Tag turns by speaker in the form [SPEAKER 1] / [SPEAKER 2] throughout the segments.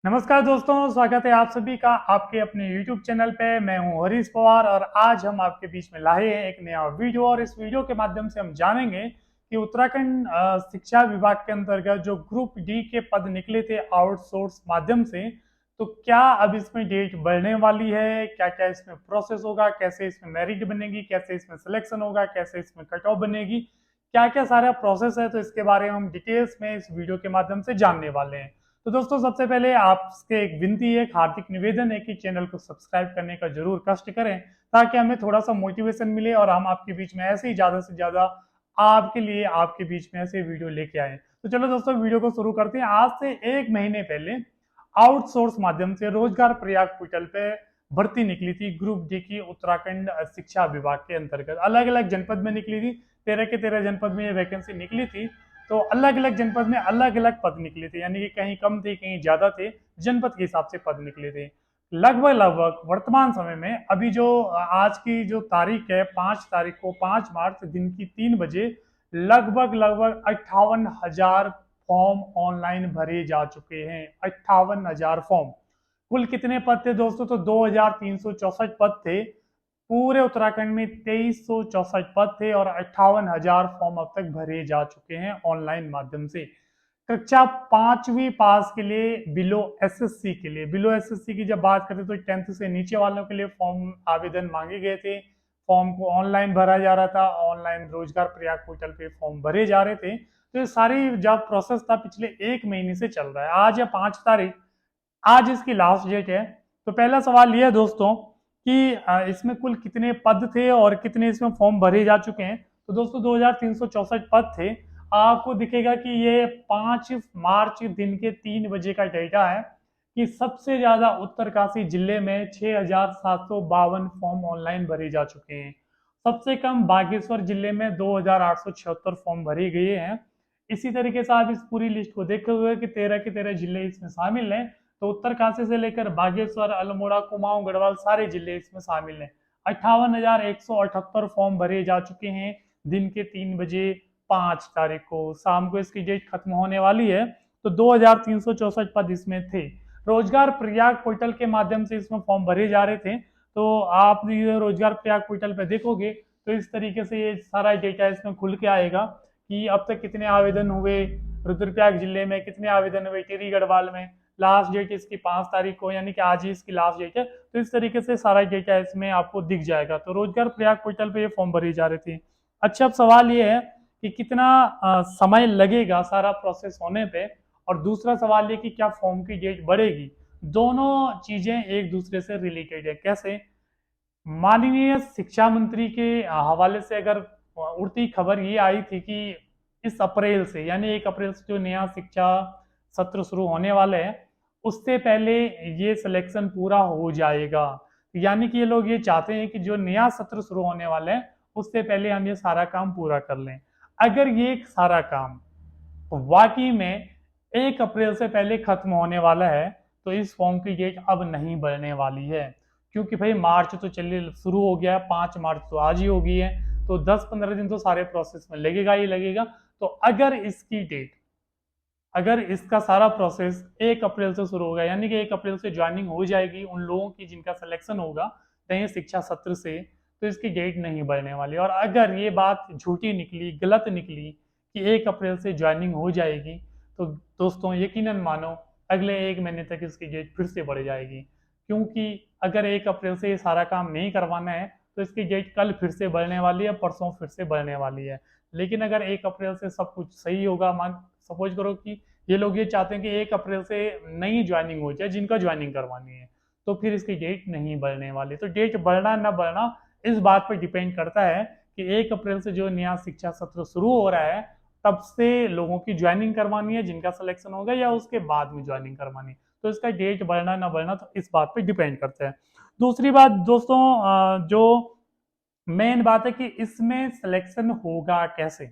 [SPEAKER 1] नमस्कार दोस्तों, स्वागत है आप सभी का आपके अपने YouTube चैनल पे। मैं हूं हरीश पवार और आज हम आपके बीच में लाए हैं एक नया वीडियो और इस वीडियो के माध्यम से हम जानेंगे कि उत्तराखंड शिक्षा विभाग के अंतर्गत जो ग्रुप डी के पद निकले थे आउटसोर्स माध्यम से, तो क्या अब इसमें डेट बढ़ने वाली है, क्या क्या इसमें प्रोसेस होगा, कैसे इसमें मेरिट बनेगी, कैसे इसमें सिलेक्शन होगा, कैसे इसमें कट ऑफ बनेगी, क्या क्या सारा प्रोसेस है, तो इसके बारे में हम डिटेल्स में इस वीडियो के माध्यम से जानने वाले हैं। तो दोस्तों, सबसे पहले आपसे एक विनती है, एक हार्दिक निवेदन है कि चैनल को सब्सक्राइब करने का जरूर कष्ट करें ताकि हमें थोड़ा सा मोटिवेशन मिले और हम आपके बीच में ऐसे ही ज्यादा से ज्यादा आपके लिए आपके बीच में ऐसे वीडियो लेके आए। तो चलो दोस्तों, वीडियो को शुरू करते हैं। आज से एक महीने पहले आउटसोर्स माध्यम से रोजगार प्रयाग पोर्टल पे भर्ती निकली थी ग्रुप डी की उत्तराखंड शिक्षा विभाग के अंतर्गत। अलग अलग जनपद में निकली थी, 13 के 13 जनपद में ये वैकेंसी निकली थी। तो अलग अलग जनपद में अलग अलग पद निकले थे, यानी कि कहीं कम थे कहीं ज्यादा थे, जनपद के हिसाब से पद निकले थे। लगभग लगभग वर्तमान समय में अभी जो आज की जो तारीख है 5 तारीख को, 5 मार्च दिन की 3 बजे, लगभग लगभग 58,000 फॉर्म ऑनलाइन भरे जा चुके हैं। 58,000 फॉर्म। कुल कितने पद थे दोस्तों? तो 2,364 पद थे। पूरे उत्तराखंड में 2,364 पद थे और 58,000 फॉर्म अब तक भरे जा चुके हैं ऑनलाइन माध्यम से। कक्षा 5वीं पास के लिए बिलो एसएससी के लिए, बिलो एसएससी की जब बात करते तो 10th से नीचे वालों के लिए फॉर्म आवेदन मांगे गए थे। फॉर्म को ऑनलाइन भरा जा रहा था, ऑनलाइन रोजगार प्रयाग पोर्टल पे फॉर्म भरे जा रहे थे। तो ये सारी जब प्रोसेस था पिछले एक महीने से चल रहा है। आज है 5 तारीख, आज इसकी लास्ट डेट है। तो पहला सवाल ये है दोस्तों कि इसमें कुल कितने पद थे और कितने इसमें फॉर्म भरे जा चुके हैं। तो दोस्तों, 2,364 पद थे। आपको दिखेगा कि ये 5 मार्च दिन के 3 बजे का डेटा है कि सबसे ज्यादा उत्तरकाशी जिले में 6,752 फॉर्म ऑनलाइन भरे जा चुके हैं। सबसे कम बागेश्वर जिले में 2,876 फॉर्म भरे गए हैं। इसी तरीके से आप इस पूरी लिस्ट को देखे हुए कि 13 के 13 जिले इसमें शामिल हैं। तो उत्तरकाशी से लेकर बागेश्वर, अल्मोड़ा, कुमाऊं, गढ़वाल सारे जिले इसमें शामिल हैं। 58,178 फॉर्म भरे जा चुके हैं दिन के 3 बजे 5 तारीख को। शाम को इसकी डेट खत्म होने वाली है। तो 2,364 पद इसमें थे। रोजगार प्रयाग पोर्टल के माध्यम से इसमें फॉर्म भरे जा रहे थे। तो आप ये रोजगार प्रयाग पोर्टल पे देखोगे तो इस तरीके से ये सारा डेटा इसमें खुल के आएगा कि अब तक कितने आवेदन हुए, रुद्रप्रयाग जिले में कितने आवेदन हुए, टिहरी गढ़वाल में। लास्ट डेट इसकी 5 तारीख को, यानी कि आज ही इसकी लास्ट डेट है। तो इस तरीके से सारा डेटा इसमें आपको दिख जाएगा। तो रोजगार प्रयाग पोर्टल पे ये फॉर्म भरे जा रहे थे। अच्छा, अब सवाल ये है कि कितना समय लगेगा सारा प्रोसेस होने पे, और दूसरा सवाल ये कि क्या फॉर्म की डेट बढ़ेगी। दोनों चीजें एक दूसरे से रिलेटेड है। कैसे? माननीय शिक्षा मंत्री के हवाले से अगर उड़ती खबर ये आई थी कि इस अप्रैल से, यानी 1 अप्रैल से जो नया शिक्षा सत्र शुरू होने वाले हैं, उससे पहले ये सिलेक्शन पूरा हो जाएगा। यानी कि ये लोग ये चाहते हैं कि जो नया सत्र शुरू होने वाला है उससे पहले हम ये सारा काम पूरा कर लें। अगर ये सारा काम वाकई में 1 अप्रैल से पहले खत्म होने वाला है तो इस फॉर्म की डेट अब नहीं बढ़ने वाली है। क्योंकि भाई मार्च तो चलिए शुरू हो गया है, 5 मार्च तो आज ही हो गई है। तो 10-15 दिन तो सारे प्रोसेस में लगेगा ही लगेगा। तो अगर इसकी डेट, अगर इसका सारा प्रोसेस 1 अप्रैल से शुरू होगा, यानी कि 1 अप्रैल से ज्वाइनिंग हो जाएगी उन लोगों की जिनका सिलेक्शन होगा नए शिक्षा सत्र से, तो इसकी डेट नहीं बढ़ने वाली। और अगर ये बात झूठी निकली, गलत निकली कि 1 अप्रैल से ज्वाइनिंग हो जाएगी, तो दोस्तों यकीनन मानो अगले एक महीने तक इसकी डेट फिर से बढ़ जाएगी। क्योंकि अगर 1 अप्रैल से ये सारा काम नहीं करवाना है तो इसकी डेट कल फिर से बढ़ने वाली है, परसों फिर से बढ़ने वाली है। लेकिन अगर 1 अप्रैल से सब कुछ सही होगा, मान सपोज करो कि ये लोग ये चाहते हैं कि 1 अप्रैल से नई ज्वाइनिंग हो जाए जिनका ज्वाइनिंग करवानी है, तो फिर इसकी डेट नहीं बढ़ने वाली। तो डेट बढ़ना ना बढ़ना इस बात पर डिपेंड करता है कि 1 अप्रैल से जो नया शिक्षा सत्र शुरू हो रहा है तब से लोगों की ज्वाइनिंग करवानी है जिनका सिलेक्शन होगा, या उसके बाद में ज्वाइनिंग करवानी है। तो इसका डेट बढ़ना ना बढ़ना तो इस बात पे डिपेंड करता है। दूसरी बात दोस्तों, जो मेन बात है कि इसमें सिलेक्शन होगा कैसे।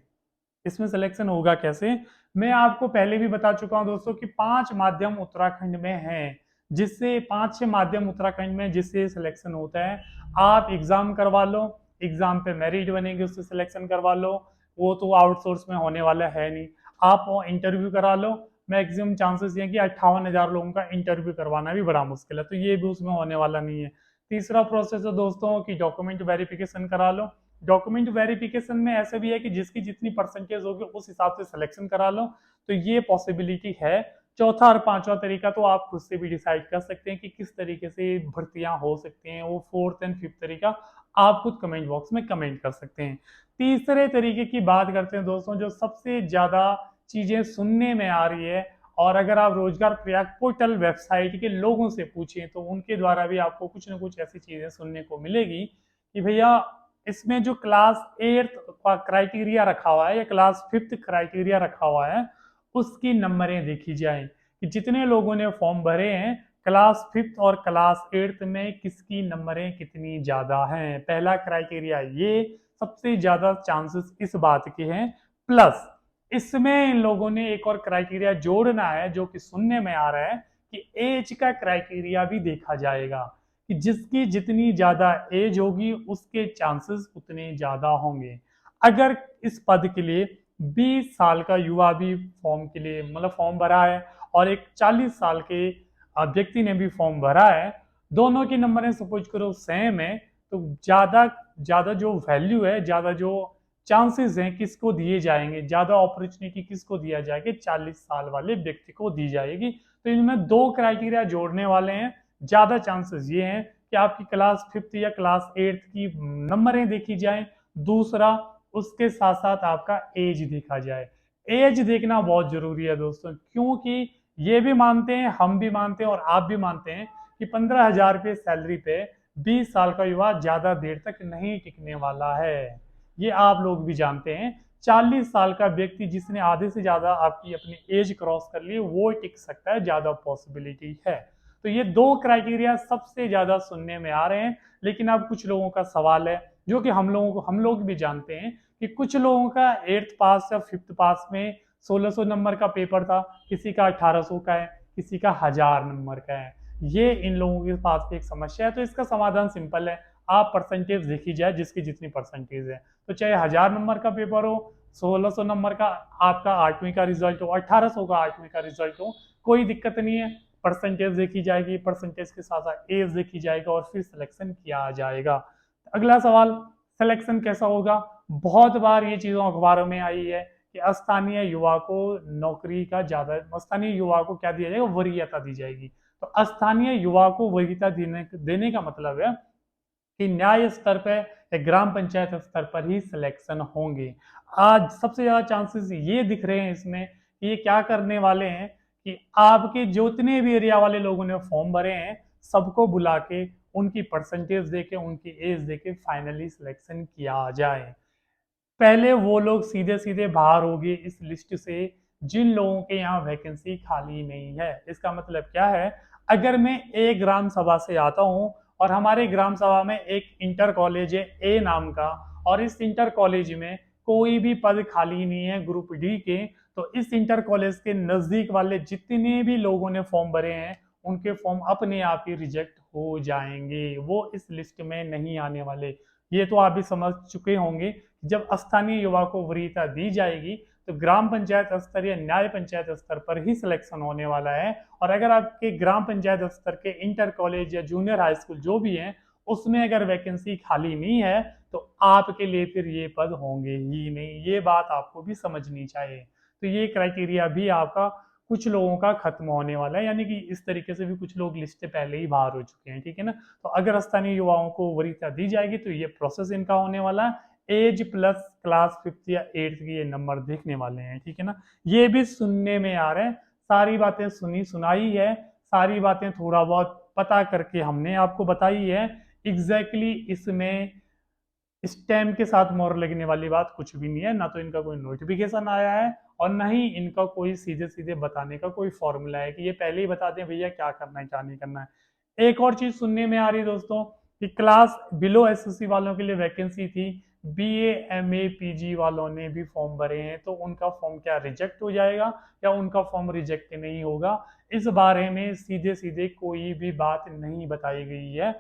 [SPEAKER 1] इसमें सिलेक्शन होगा कैसे, मैं आपको पहले भी बता चुका हूं दोस्तों कि 5 माध्यम उत्तराखंड में हैं, जिससे 5-6 माध्यम उत्तराखंड में जिससे सिलेक्शन होता है। आप एग्जाम करवा लो, एग्जाम पे मेरिट बनेगी, उससे सिलेक्शन करवा लो। वो तो आउटसोर्स में होने वाला है नहीं। आप इंटरव्यू करा लो, मैक्सिमम चांसेस ये हैं कि 58,000 लोगों का इंटरव्यू करवाना भी बड़ा मुश्किल है, तो ये भी उसमें होने वाला नहीं है। तीसरा प्रोसेस है दोस्तों कि डॉक्यूमेंट वेरिफिकेशन करा लो। डॉक्यूमेंट वेरिफिकेशन में ऐसे भी है कि जिसकी जितनी परसेंटेज होगी उस हिसाब से सिलेक्शन करा लो, तो ये पॉसिबिलिटी है। चौथा और पांचवा तरीका तो आप खुद से भी डिसाइड कर सकते हैं कि किस तरीके से भर्तियां हो सकती हैं, वो फोर्थ एंड फिफ्थ तरीका आप खुद कमेंट बॉक्स में कमेंट कर सकते हैं। तीसरे तरीके की बात करते हैं दोस्तों, जो सबसे ज्यादा चीजें सुनने में आ रही है, और अगर आप रोजगार प्रयाग पोर्टल वेबसाइट के लोगों से पूछें तो उनके द्वारा भी आपको कुछ ना कुछ ऐसी चीजें सुनने को मिलेगी कि भैया इसमें जो क्लास 8 का क्राइटेरिया रखा हुआ है या क्लास 5 क्राइटेरिया रखा हुआ है, उसकी नंबरें देखी जाए कि जितने लोगों ने फॉर्म भरे हैं क्लास 5 और क्लास 8 में किसकी नंबरें कितनी ज्यादा हैं। पहला क्राइटेरिया ये, सबसे ज्यादा चांसेस इस बात के हैं। प्लस इसमें इन लोगों ने एक और क्राइटेरिया जोड़ना है जो कि सुनने में आ रहा है कि एज का क्राइटेरिया भी देखा जाएगा, कि जिसकी जितनी ज्यादा एज होगी उसके चांसेस उतने ज्यादा होंगे। अगर इस पद के लिए 20 साल का युवा भी फॉर्म के लिए मतलब फॉर्म भरा है और एक 40 साल के व्यक्ति ने भी फॉर्म भरा है, दोनों की नंबरें सपोज करो सेम है, तो ज्यादा ज्यादा जो वैल्यू है, ज्यादा जो चांसेस हैं किसको दिए जाएंगे, ज्यादा अपॉर्चुनिटी किसको दिया जाएगा, 40 साल वाले व्यक्ति को दी जाएगी। तो इनमें दो क्राइटेरिया जोड़ने वाले हैं। ज्यादा चांसेस ये हैं कि आपकी क्लास 5 या क्लास 8 की नंबरें देखी जाए। दूसरा, उसके साथ साथ आपका एज देखा जाए। एज देखना बहुत जरूरी है दोस्तों, क्योंकि ये भी मानते हैं, हम भी मानते हैं और आप भी मानते हैं कि 15,000 रुपये सैलरी पे 20 साल का युवा ज्यादा देर तक नहीं टिकने वाला है। ये आप लोग भी जानते हैं। 40 साल का व्यक्ति जिसने आधे से ज्यादा आपकी अपनी एज क्रॉस कर ली, वो टिक सकता है, ज्यादा पॉसिबिलिटी है। तो ये दो क्राइटेरिया सबसे ज्यादा सुनने में आ रहे हैं। लेकिन अब कुछ लोगों का सवाल है जो कि हम लोग भी जानते हैं कि कुछ लोगों का 8th पास या 5th पास में 1600 नंबर का पेपर था, किसी का 1800 का है, किसी का 1000 नंबर का है। ये इन लोगों के पास एक समस्या है। तो इसका समाधान सिंपल है, आप परसेंटेज देखी जाए, जिसकी जितनी परसेंटेज है, तो चाहे 1000 नंबर का पेपर हो, 1600 नंबर का आपका 8वीं का रिजल्ट हो, 1800 का 8वीं का रिजल्ट हो, कोई दिक्कत नहीं है। परसेंटेज देखी जाएगी, परसेंटेज के साथ साथ एज देखी जाएगा और फिर सिलेक्शन किया जाएगा। अगला सवाल, सिलेक्शन कैसा होगा। बहुत बार ये चीजों अखबारों में आई है कि स्थानीय युवा को नौकरी का ज्यादा, स्थानीय युवा को क्या दिया जाएगा, वरीयता दी जाएगी। तो स्थानीय युवा को वरीयता देने का मतलब है कि न्याय स्तर पर या ग्राम पंचायत स्तर पर ही सिलेक्शन होंगे। आज सबसे ज्यादा चांसेस ये दिख रहे हैं इसमें कि ये क्या करने वाले हैं कि आपके जितने भी एरिया वाले लोगों ने फॉर्म भरे हैं सबको बुला के उनकी परसेंटेज देके उनकी एज देके फाइनली सिलेक्शन किया जाए। पहले वो लोग सीधे सीधे बाहर होंगे इस लिस्ट से जिन लोगों के यहाँ वैकेंसी खाली नहीं है। इसका मतलब क्या है, अगर मैं एक ग्राम सभा से आता हूँ और हमारे ग्राम सभा में एक इंटर कॉलेज है ए नाम का, और इस इंटर कॉलेज में कोई भी पद खाली नहीं है ग्रुप डी के, तो इस इंटर कॉलेज के नजदीक वाले जितने भी लोगों ने फॉर्म भरे हैं उनके फॉर्म अपने आप ही रिजेक्ट हो जाएंगे, वो इस लिस्ट में नहीं आने वाले। ये तो आप भी समझ चुके होंगे। जब स्थानीय युवा को वरीयता दी जाएगी तो ग्राम पंचायत स्तर या न्याय पंचायत स्तर पर ही सिलेक्शन होने वाला है। और अगर आपके ग्राम पंचायत स्तर के इंटर कॉलेज या जूनियर हाई स्कूल जो भी हैं उसमें अगर वैकेंसी खाली नहीं है तो आपके लिए फिर ये पद होंगे ही नहीं। ये बात आपको भी समझनी चाहिए। तो ये क्राइटेरिया भी आपका कुछ लोगों का खत्म होने वाला है, यानी कि इस तरीके से भी कुछ लोग लिस्ट से पहले ही बाहर हो चुके हैं, ठीक है ना। तो अगर स्थानीय युवाओं को वरीयता दी जाएगी तो ये प्रोसेस इनका होने वाला है। एज प्लस क्लास 5th या 8th की ये नंबर देखने वाले हैं, ठीक है ना। ये भी सुनने में आ रहा है, सारी बातें सुनी सुनाई है, सारी बातें थोड़ा बहुत पता करके हमने आपको बताई है। एग्जैक्टली इसमें स्टैम्प के साथ मोहर लगने वाली बात कुछ भी नहीं है, ना तो इनका कोई नोटिफिकेशन आया है और ना ही इनका कोई सीधे सीधे बताने का कोई फॉर्मूला है कि ये पहले ही बता दें भैया क्या करना है क्या नहीं करना है। एक और चीज सुनने में आ रही है दोस्तों कि क्लास बिलो एसएससी वालों के लिए वैकेंसी थी, बीए एमए पीजी वालों ने भी फॉर्म भरे हैं, तो उनका फॉर्म क्या रिजेक्ट हो जाएगा या उनका फॉर्म रिजेक्ट नहीं होगा, इस बारे में सीधे सीधे कोई भी बात नहीं बताई गई है।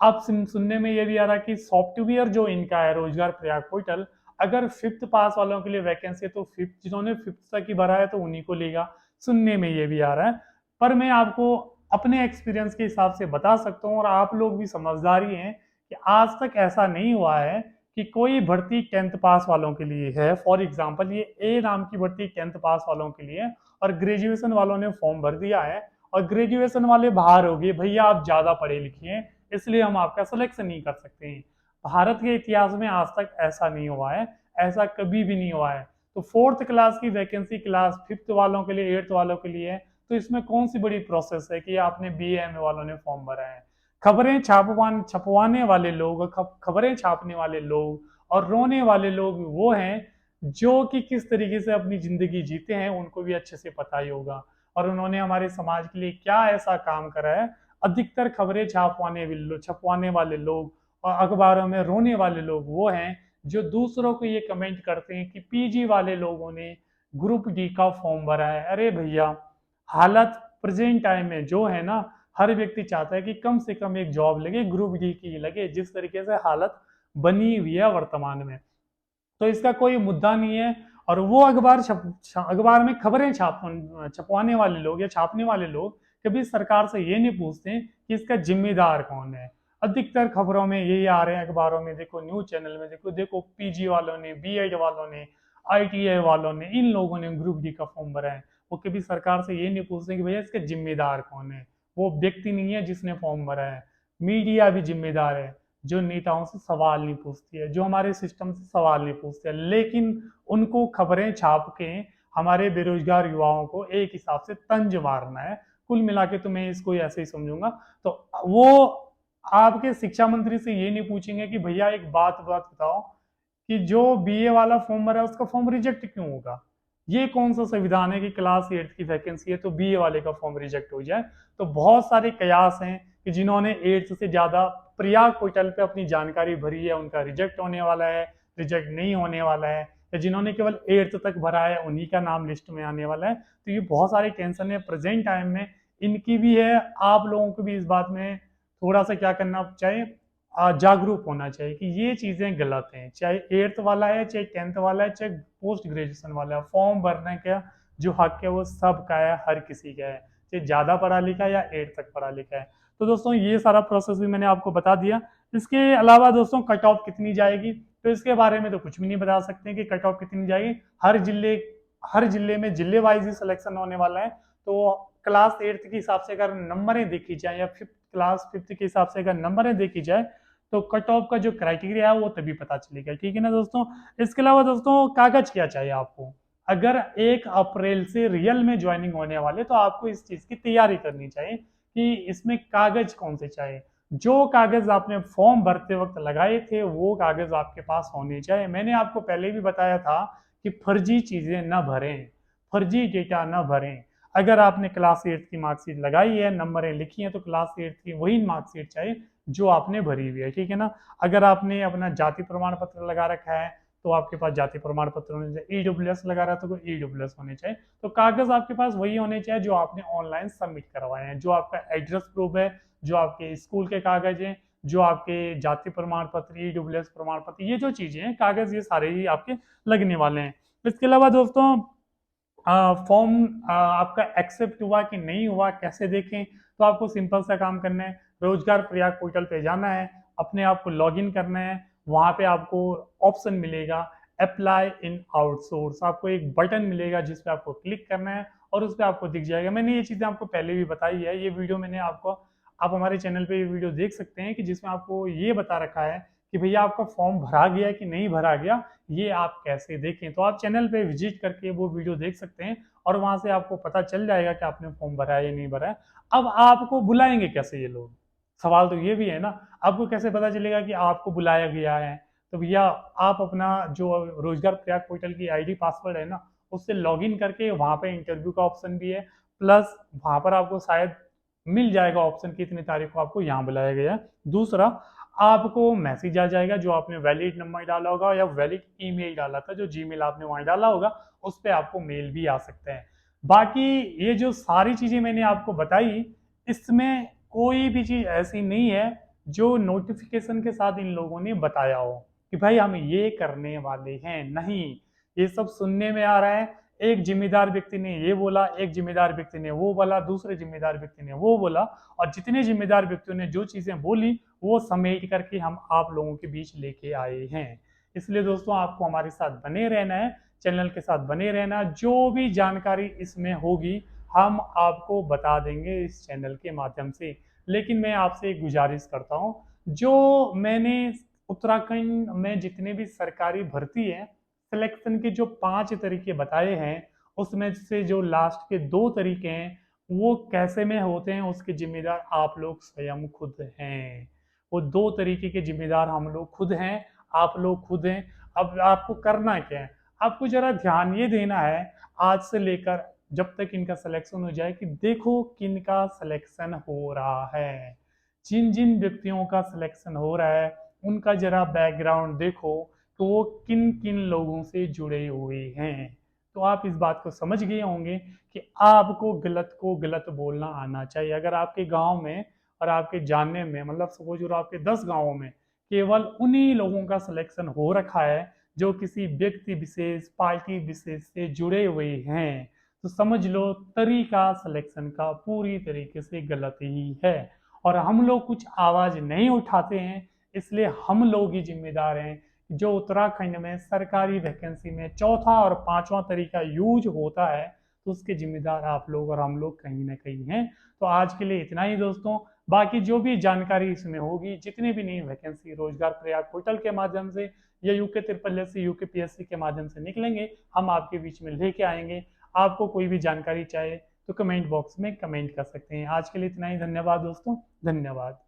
[SPEAKER 1] अब सुनने में ये भी आ रहा है कि सॉफ्टवेयर जो इनका है रोजगार प्रयाग पोर्टल, अगर 5th पास वालों के लिए वैकेंसी है तो फिफ्थ जिन्होंने 5th तक ही भरा है तो उन्हीं को लेगा, सुनने में ये भी आ रहा है। पर मैं आपको अपने एक्सपीरियंस के हिसाब से बता सकता हूँ, और आप लोग भी समझदार ही हैं, कि आज तक ऐसा नहीं हुआ है कि कोई भर्ती 10th पास वालों के लिए है। फॉर एग्जांपल ये ए नाम की भर्ती 10th पास वालों के लिए है, और ग्रेजुएशन वालों ने फॉर्म भर दिया है, और ग्रेजुएशन वाले बाहर हो गए, भैया आप ज्यादा पढ़े लिखे हैं इसलिए हम आपका सिलेक्शन नहीं कर सकते हैं। भारत के इतिहास में आज तक ऐसा नहीं हुआ है, ऐसा कभी भी नहीं हुआ है। तो 4th क्लास की वैकेंसी क्लास 5th वालों के लिए, 8th वालों के लिए है, तो इसमें कौन सी बड़ी प्रोसेस है कि आपने BA वालों ने फॉर्म भरा है। खबरें छपवाने वाले लोग, खबरें छापने वाले लोग और रोने वाले लोग वो हैं जो कि किस तरीके से अपनी जिंदगी जीते हैं, उनको भी अच्छे से पता ही होगा, और उन्होंने हमारे समाज के लिए क्या ऐसा काम करा है। अधिकतर खबरें छपवाने वाले लोग और अखबारों में रोने वाले लोग वो हैं जो दूसरों को ये कमेंट करते हैं कि PG वाले लोगों ने ग्रुप डी का फॉर्म भरा है। अरे भैया, हालत प्रेजेंट टाइम में जो है ना, हर व्यक्ति चाहता है कि कम से कम एक जॉब लगे, ग्रुप डी की लगे, जिस तरीके से हालत बनी हुई है वर्तमान में। तो इसका कोई मुद्दा नहीं है। और वो अखबार में खबरें छपवाने वाले लोग या छापने वाले लोग कभी सरकार से ये नहीं पूछते कि इसका जिम्मेदार कौन है। अधिकतर खबरों में यही आ रहे हैं, अखबारों में देखो, न्यूज चैनल में देखो देखो PG वालों ने, B.Ed वालों ने, ITI वालों ने, इन लोगों ने ग्रुप डी का फॉर्म भरा है। वो कभी सरकार से ये नहीं पूछते कि भैया इसका जिम्मेदार कौन है। वो व्यक्ति नहीं है जिसने फॉर्म भरा है, मीडिया भी जिम्मेदार है, जो नेताओं से सवाल नहीं पूछती है, जो हमारे सिस्टम से सवाल नहीं पूछती है, लेकिन उनको खबरें छाप के हमारे बेरोजगार युवाओं को एक हिसाब से तंज मारना है। कुल मिला के तो मैं इसको ऐसे ही समझूंगा। तो वो आपके शिक्षा मंत्री से ये नहीं पूछेंगे कि भैया एक बात बात बताओ कि जो BA वाला फॉर्म भरा है उसका फॉर्म रिजेक्ट क्यों होगा। ये कौन सा संविधान है कि क्लास 8th की वैकेंसी है तो BA वाले का फॉर्म रिजेक्ट हो जाए। तो बहुत सारे कयास हैं कि जिन्होंने 8th से ज्यादा प्रयाग पोर्टल पे अपनी जानकारी भरी है उनका रिजेक्ट होने वाला है, रिजेक्ट नहीं होने वाला है, या जिन्होंने केवल 8th तक भरा है उन्हीं का नाम लिस्ट में आने वाला है। तो ये बहुत सारी टेंशन है प्रेजेंट टाइम में, इनकी भी है। आप लोगों को भी इस बात में थोड़ा सा क्या करना चाहिए, जागरूक होना चाहिए कि ये चीजें गलत हैं। चाहे 8th वाला है, चाहे 10th वाला है, चाहे पोस्ट ग्रेजुएशन वाला है, फॉर्म भरने का जो हक है वो सबका है, हर किसी का है, चाहे ज्यादा पढ़ा लिखा है या 8th तक पढ़ा लिखा है। तो दोस्तों ये सारा प्रोसेस भी मैंने आपको बता दिया। इसके अलावा दोस्तों कट ऑफ कितनी जाएगी, तो इसके बारे में तो कुछ भी नहीं बता सकते कि कट ऑफ कितनी जाएगी। हर जिले में जिले वाइज ही सिलेक्शन होने वाला है। तो क्लास 8th के हिसाब से अगर नंबरें देखी जाए, या क्लास 5th के हिसाब से अगर नंबरें देखी जाए, तो कट ऑफ का जो क्राइटेरिया है वो तभी पता चलेगा। ठीक है ना दोस्तों। इसके अलावा दोस्तों कागज क्या चाहिए आपको, अगर 1 अप्रैल से रियल में ज्वाइनिंग होने वाले, तो आपको इस चीज की तैयारी करनी चाहिए कि इसमें कागज कौन से चाहिए। जो कागज आपने फॉर्म भरते वक्त लगाए थे वो कागज आपके पास होने चाहिए। मैंने आपको पहले भी बताया था कि फर्जी चीजें न भरें, फर्जी डेटा न भरें। अगर आपने क्लास 8th की मार्कशीट लगाई है, नंबरें लिखी हैं, तो क्लास 8th की वही मार्कशीट चाहिए जो आपने भरी हुई है। ठीक है ना। अगर आपने अपना जाति प्रमाण पत्र लगा रखा है तो आपके पास जाति प्रमाण पत्र होने चाहिए, EWS लगा रहा है तो कोई EWS होने चाहिए। तो कागज आपके पास वही होने चाहिए जो आपने ऑनलाइन सबमिट करवाए हैं, जो आपका एड्रेस प्रूफ है, जो आपके स्कूल के कागज हैं, जो आपके जाति प्रमाण पत्र, EWS प्रमाण पत्र, ये जो चीजें हैं कागज, ये सारे ही आपके लगने वाले हैं। इसके अलावा दोस्तों फॉर्म आपका एक्सेप्ट हुआ कि नहीं हुआ कैसे देखें, तो आपको सिंपल सा काम करना है, रोजगार प्रयाग पोर्टल पे जाना है, अपने आप को लॉग इन करना है। वहां पे आपको ऑप्शन मिलेगा अप्लाई इन आउटसोर्स, आपको एक बटन मिलेगा जिस पे आपको क्लिक करना है और उस पर आपको दिख जाएगा। मैंने ये चीजें आपको पहले भी बताई है, ये वीडियो मैंने आपको, आप हमारे चैनल पे ये वीडियो देख सकते हैं कि जिसमें आपको ये बता रखा है कि भैया आपका फॉर्म भरा गया कि नहीं भरा गया, ये आप कैसे देखें। तो आप चैनल पे विजिट करके वो वीडियो देख सकते हैं और वहां से आपको पता चल जाएगा कि आपने फॉर्म भरा है या नहीं भरा है। अब आपको बुलाएंगे कैसे ये लोग, सवाल तो ये भी है ना। आपको कैसे पता चलेगा कि आपको बुलाया गया है। तो भैया आप अपना जो रोजगार प्रयाग पोर्टल की ID पासवर्ड है ना, उससे लॉगिन करके वहां पे इंटरव्यू का ऑप्शन भी है, प्लस वहां पर आपको शायद मिल जाएगा ऑप्शन कि इतनी तारीख को आपको यहाँ बुलाया गया है। दूसरा, आपको मैसेज आ जाएगा जो आपने वैलिड नंबर डाला होगा या वैलिड ईमेल डाला था, जो जीमेल आपने वहां डाला होगा उस पर आपको मेल भी आ सकते हैं। बाकी ये जो सारी चीजें मैंने आपको बताई, इसमें कोई भी चीज ऐसी नहीं है जो नोटिफिकेशन के साथ इन लोगों ने बताया हो कि भाई हम ये करने वाले हैं। नहीं, ये सब सुनने में आ रहा है, एक जिम्मेदार व्यक्ति ने ये बोला, एक जिम्मेदार व्यक्ति ने वो बोला, दूसरे जिम्मेदार व्यक्ति ने वो बोला, और जितने जिम्मेदार व्यक्तियों ने जो चीजें बोली वो समेट करके हम आप लोगों के बीच लेके आए हैं। इसलिए दोस्तों आपको हमारे साथ बने रहना है, चैनल के साथ बने रहना। जो भी जानकारी इसमें होगी हम आपको बता देंगे इस चैनल के माध्यम से। लेकिन मैं आपसे एक गुजारिश करता हूँ, जो मैंने उत्तराखंड में जितने भी सरकारी भर्ती है सिलेक्शन के जो 5 तरीके बताए हैं, उसमें से जो लास्ट के 2 तरीके हैं वो कैसे में होते हैं उसके जिम्मेदार आप लोग स्वयं खुद हैं। वो 2 तरीके के जिम्मेदार हम लोग खुद हैं, आप लोग खुद हैं। अब आपको करना क्या है, आपको जरा ध्यान ये देना है आज से लेकर जब तक इनका सिलेक्शन हो जाए कि देखो किनका सिलेक्शन हो रहा है, जिन जिन व्यक्तियों का सिलेक्शन हो रहा है उनका जरा बैकग्राउंड देखो तो वो किन किन लोगों से जुड़े हुए हैं। तो आप इस बात को समझ गए होंगे कि आपको गलत को गलत बोलना आना चाहिए। अगर आपके गांव में और आपके जानने में मतलब सपोज करो आपके 10 गांवों में केवल उन्हीं लोगों का सिलेक्शन हो रखा है जो किसी व्यक्ति विशेष पार्टी विशेष से जुड़े हुए हैं, तो समझ लो तरीका सिलेक्शन का पूरी तरीके से गलत ही है। और हम लोग कुछ आवाज नहीं उठाते हैं, इसलिए हम लोग ही जिम्मेदार हैं। जो उत्तराखंड में सरकारी वैकेंसी में चौथा और पांचवा तरीका यूज होता है तो उसके जिम्मेदार आप लोग और हम लोग कहीं ना कहीं हैं। तो आज के लिए इतना ही दोस्तों, बाकी जो भी जानकारी इसमें होगी, जितनी भी नई वैकेंसी रोजगार प्रयाग पोर्टल के माध्यम से या UK triple S UK PSC के माध्यम से निकलेंगे हम आपके बीच में लेके आएंगे। आपको कोई भी जानकारी चाहे तो कमेंट बॉक्स में कमेंट कर सकते हैं। आज के लिए इतना ही, धन्यवाद दोस्तों, धन्यवाद।